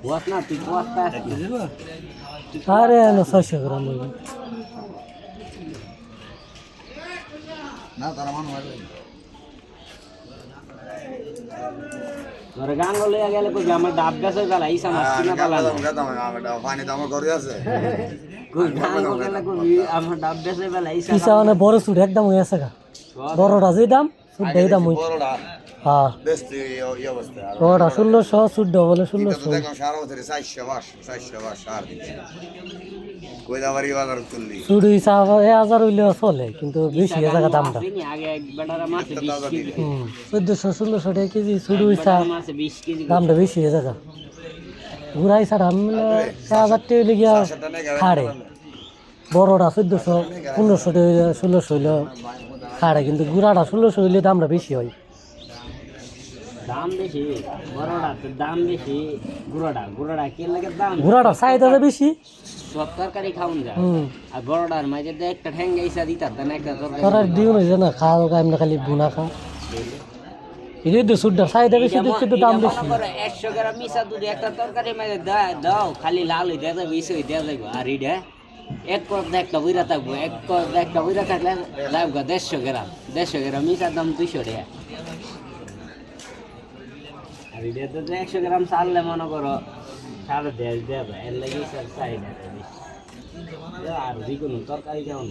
বস না তুই বসটা আরে না 600 গ্রাম হইবে না তারা মান হয় তোর গাঙ্গ লইয়া গেলে কই আমার ডাব গাছে গেল আইসা মাছ কিনা পালা পানি দাম করে আছে কই গাঙ্গ গেলে কই আমার ডাব গাছে গেল আইসা পিসা মানে বড় সুট একদম হয়ে আছে গা বড়টা যে দাম সুট দেই দাম হই বড়টা হ্যাঁ বেস্ট এই অবস্থা বড়টা 1600 সুট বলে 1600 দেখো সারা বছর 400 বাস আর কই দাবারি বাজার তুললি সুট হিসাব 1000 হইলে চলে কিন্তু বেশি এ জায়গা দামটা আগে এক বেটারা মাছ 20 কেজি 1400 1600 টাকা কেজি সুট হিসাব মাছ 20 কেজি দামটা বেশি এ জায়গা ঘুরাই ছাড়া আমি 1000 টাকা হইলে গিয়া খাড়ে বড়টা 1400 1500 টাকা 1600 হইলে খাড়ে কিন্তু গুড়াটা 1600 হইলে দামটা বেশি হয় দাম বেশি বড়টা তো দাম বেশি গুড়াটা কি লাগে দাম গুড়াটা চাহিদা বেশি সব তরকারি খাওন যায় আর বড়টার মাঝে তো একটা ঠ্যাং গাইসা দিতার দেন একটা তরকারি তোর দিও না জানা খাওয়া এমনি খালি বুনা খা এই যে সুটটা চাহিদা বেশি দেখতে তো দাম বেশি 100 গ্রাম মিশা দুধ একটা তরকারি মাঝে দাও খালি লাল হয়ে দেওয়া যাবে বেশি হয়ে দেওয়া যাবে আর এটা এক পর একটা বইরা থাকবো এক পর একটা বইরা থাকলে লাগবে 150 গ্রাম মিশার দাম 200 টাকা আর এটা তো 100 গ্রাম চাললে মনে করো 1.5 দেবে এর লাগে চাহিদা বেশি আর যে কোনো তরকারি কেমন